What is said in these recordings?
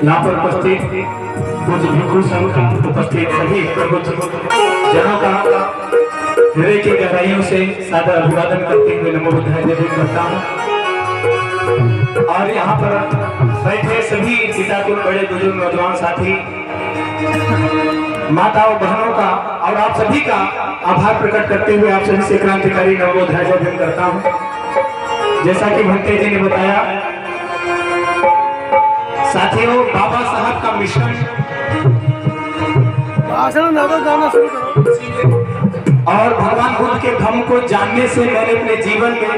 यहाँ पर उपस्थित कुछ भिक्षु संघ का उपस्थित सभी जनों का हृदय की गहराइयों से सादर अभिवादन करते हुए नमो बुद्धाय जय जय करता हूँ। और यहाँ पर बैठे सभी पिता को बड़े बुजुर्ग नौजवान साथी माताओं बहनों का और आप सभी का आभार प्रकट करते हुए आप सभी से क्रांतिकारी नमो बुद्धाय जय जय करता हूँ। जैसा कि भंते जी ने बताया साथियों, बाबा साहब का मिशन गाना शुरू करो। और भगवान बुद्ध के धम्म को जानने से मैंने अपने जीवन में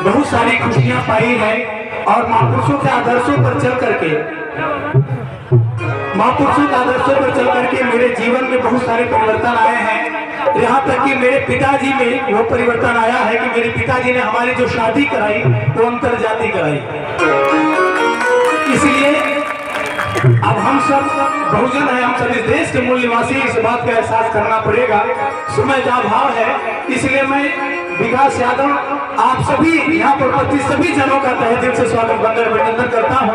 बहुत सारी खुशियां पाई हैं और महापुरुषों के आदर्शों पर चल करके मेरे जीवन में बहुत सारे परिवर्तन आए हैं। यहाँ तक कि मेरे पिताजी में वो परिवर्तन आया है कि मेरे पिताजी ने हमारी जो शादी कराई वो अंतरजाति कराई। इसलिए अब हम सब बहुजन हैं, हम सब इस देश के मूल निवासी, इस बात का एहसास करना पड़ेगा। समय का अभाव है, इसलिए मैं विकास यादव आप सभी यहाँ पर उपस्थित सभी जनों का तहे दिल से स्वागत वंदन अभिनंदन करता हूँ।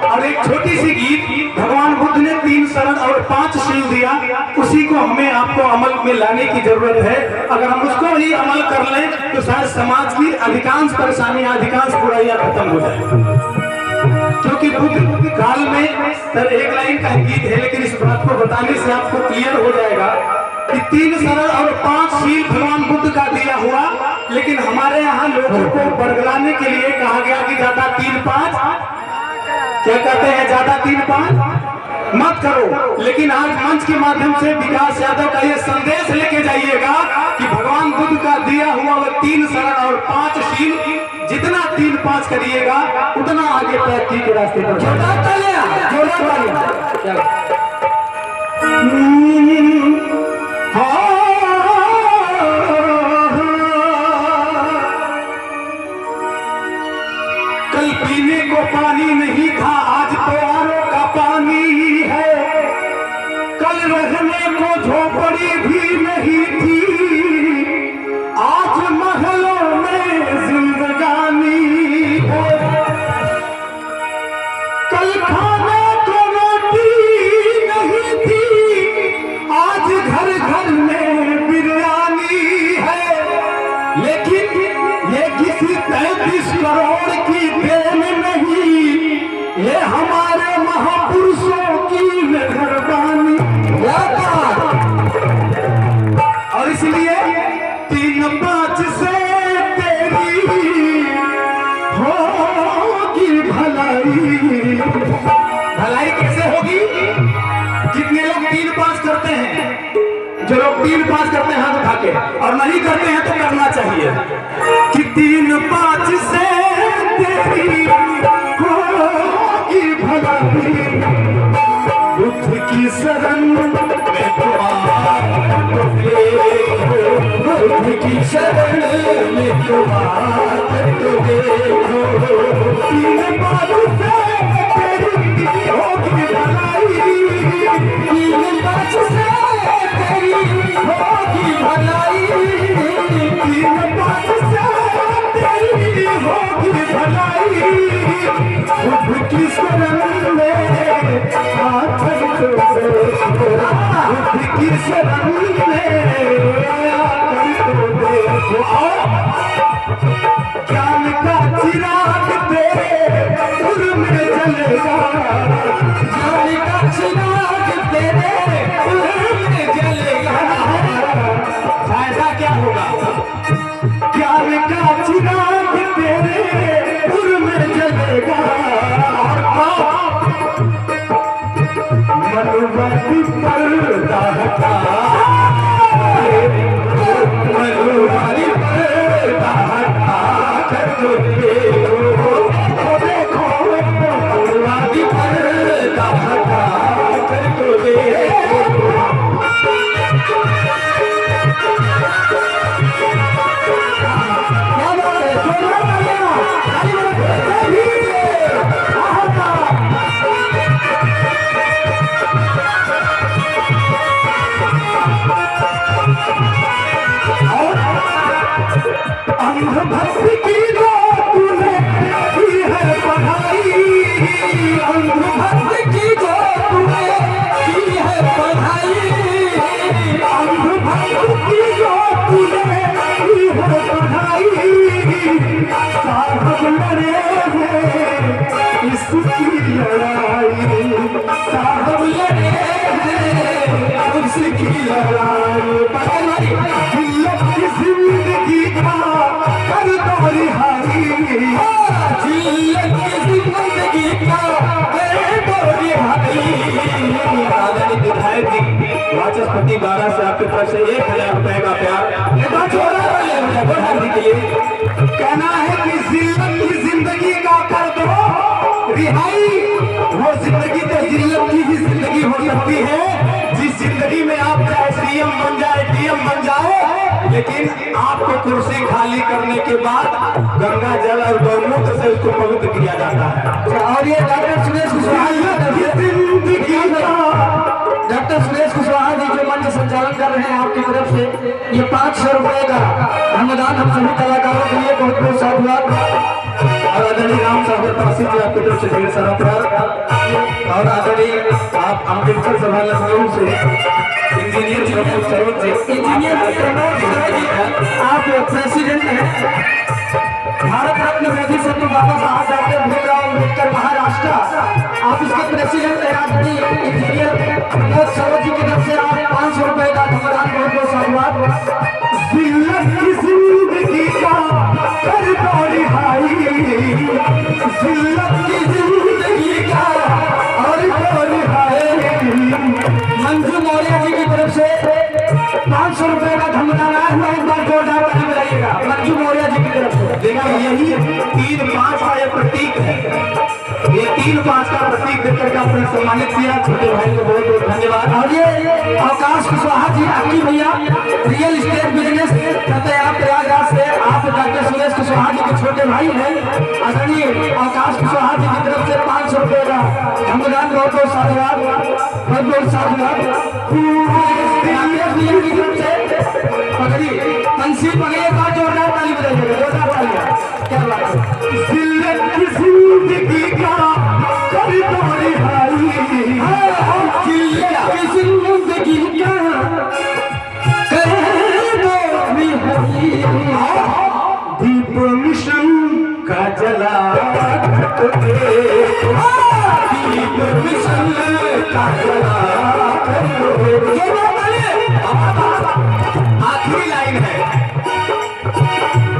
और एक छोटी सी गीत, भगवान बुद्ध ने 3 शरण और 5 शील दिया, उसी को हमें आपको अमल में लाने की जरूरत है। अगर हम उसको ही अमल कर लें तो शायद समाज की अधिकांश परेशानियां, अधिकांश बुराइयां खत्म हो जाए। क्योंकि बुद्ध काल में सर एक लाइन का गीत है, लेकिन इस बात को बताने से आपको क्लियर हो जाएगा कि 3 शरण और 5 शील भगवान बुद्ध का दिया हुआ, लेकिन हमारे यहाँ लोगों को बरगलाने के लिए कहा गया कि ज्यादा 3-5 क्या कहते हैं, ज्यादा 3-5 मत करो। लेकिन आज मंच के माध्यम से विकास यादव का ये संदेश लेके जाइएगा कि भगवान बुद्ध का दिया हुआ वो 3 शरण और 5 शील, जितना 3-5 करिएगा उतना आगे तरक्की के रास्ते पर कल पीने को पानी नहीं था, आज तो आरो का पानी है। कल रहने को झोपड़ी भी नहीं थी, आज महलों में जिंदगानी है। कल खाने को रोटी नहीं थी, आज घर घर में बिरयानी है। लेकिन ये किसी 33 करोड़ की देन नहीं, ये हमारे महापुरुषों की मेहरबानी। और इसलिए 3-5 से तेरी होगी भलाई। भलाई कैसे होगी? कितने लोग 3-5 करते हैं? जो लोग 3-5 करते हैं हाथ उठा के, और नहीं करते हैं तो करना चाहिए कि 3-5 से तेरी होगी भलाई। बुद्ध की शरण में बुद्ध की शरण में तुम्हारे देखो, 3-5 से तेरी होगी भलाई। 3-5 से तेरी होगी भलाई। 3-5 से तेरी होगी भलाई। बुद्ध की शरण में बुद्ध की शरण में ज्ञान का चिराग तेरे उर में जलेगा। ज्ञान का चिराग तेरे उर में जलेगा। फायदा क्या होगा? ज्ञान का चिराग तेरे उर में जलेगा। मनुवादी पर्दा हटा, मनुवादी पर्दा हटा कर जो देखो, देखो मनुवादी पर्दा हटा कर जो देखो। अंधभक्ति की लो तूने वाचस्पति 12 से आपकी तरफ से 1000 रुपए का प्यार के लिए कहना है कि जिल्लत की जिंदगी का कर दो रिहाई। वो जिंदगी तो जिल्लत की ही जिंदगी हो सकती है जिस जिंदगी में आप चाहे सीएम बन जाए, डीएम बन जाए, लेकिन आपको कुर्सी खाली करने के बाद गंगा जल और गौमूत्र से उसको पवित्र किया जाता है। और ये डॉक्टर सुरेश कुशवाहा जी जो मंच संचालन कर रहे हैं आपकी तरफ से ये 500 रुपए का अनुदान हम सभी कलाकारों के लिए बहुत बहुत साधुवाद। और आदरणीय राम सागर पासी जी आपकी तरफ से ढेर सारा प्यार। और आदरणीय आप अम्बेडकर सभा लखनऊ से इंजीनियर प्रमोद सरोज जी, आप प्रेसिडेंट हैं भारत रत्न मेधावी सत्य बाबा साहब डॉक्टर भीमराव अम्बेडकर महाराष्ट्र, आप इसके प्रेसिडेंट हैं। आदरणीय इंजीनियर प्रमोद सरोज जी की तरफ से आप 500 रुपए का अनुदान बहुत बहुत साधुवाद। जिल्लत की जिंदगी का कर दो रिहाई, जिल्लत की जिंदगी का और मंजू मौर्य जी की तरफ से 500 रुपए का धमदान आया हुआ, एक बार जोरदार ताली बजाइएगा मंजू मौर्य जी की तरफ से। देखिए यही 3-5 का ये प्रतीक है, ये 3-5 का प्रतीक देकर के आपने सम्मानित किया। छोटे भाई को बहुत बहुत धन्यवाद। और ये आकाश कुशवाहा जी आपकी भैया रियल एस्टेट बिजनेस करते हैं आप प्रयागराज से, आप डॉक्टर सुरेश कुशवाहा जी के छोटे भाई हैं। आदरणीय आकाश कुशवाहा जी की तरफ से 500 रुपए का धमदान बहुत बहुत साधुवाद, बहुत बहुत साधुवाद। की तरफ से पगड़ी पंसी पगड़ी एक बार जोरदार ताली बजाइएगा, जोरदार ताली। क्या बात है। जिल्लत की जिंदगी का कर दो रिहाई, जिल्लत की जिंदगी का कर दो रिहाई। दीप मिशन का जला दीप मिशन का जला। आखिरी लाइन है,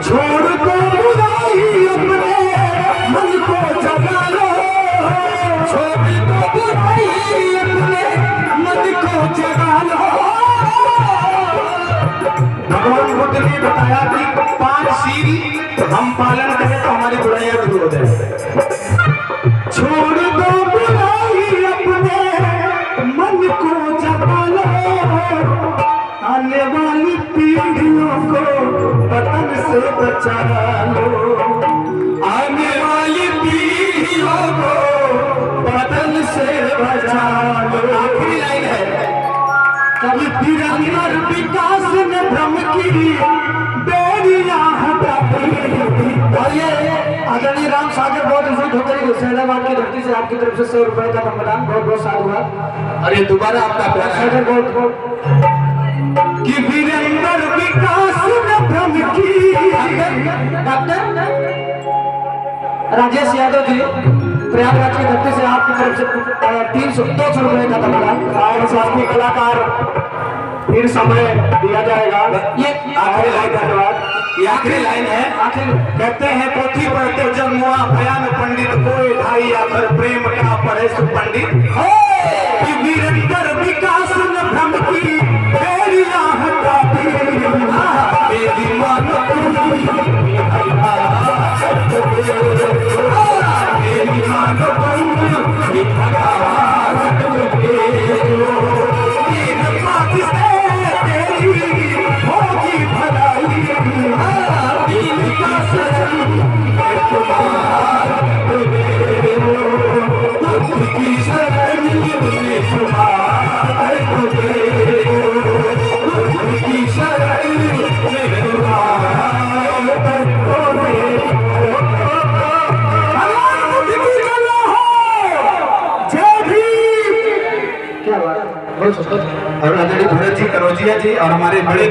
छोड़ दो बुराई अपने मन को जगा लो, छोड़ दो बुराई अपने मन को जगा लो। भगवान बुद्ध ने बताया कि 5 शील हम पालन करें तो हमारी बुराइयां दूर हो जाए। छोड़ दो बुराई अपने मन को जगा लो, आने वाली पीढ़ियों को पतन से बचा लो, आने वाली पीढ़ियों को पतन से बचा लो। आखिरी लाइन है, कभी तिरंगर विकास ने भ्रम की बेड़ियां हटा दी। और ये आदरणीय राम सागर बहुत खुश होकर हुसैनाबाद की धरती से आपकी तरफ से 100 रुपए का धमदान बहुत बहुत साधुवाद। अरे दोबारा आपका प्यार सागर बहुत बहुत कि वीरेंद्र विकास ने भ्रम की। डॉक्टर राजेश यादव जी प्रयागराज की धरती से आपकी तरफ से 200 रुपए का धमदान। और शास्त्रीय कलाकार फिर समय दिया जाएगा। ये आखिरी लाइन धन्यवाद। ये आखिरी लाइन है, आखिर कहते हैं पोथी पढ़ते जन्मुआ भयान पंडित कोई ढाई आखिर प्रेम का पढ़े सुपंडित। कि वीरेंद्र विकास ने भ्रम की बेड़ियां हटा दी, मेरी मान मेरी मान होगी भलाई, की शरण की शरण क्या बात है, बहुत और आदरणीय भरत जी कनौजिया जी और हमारे बड़े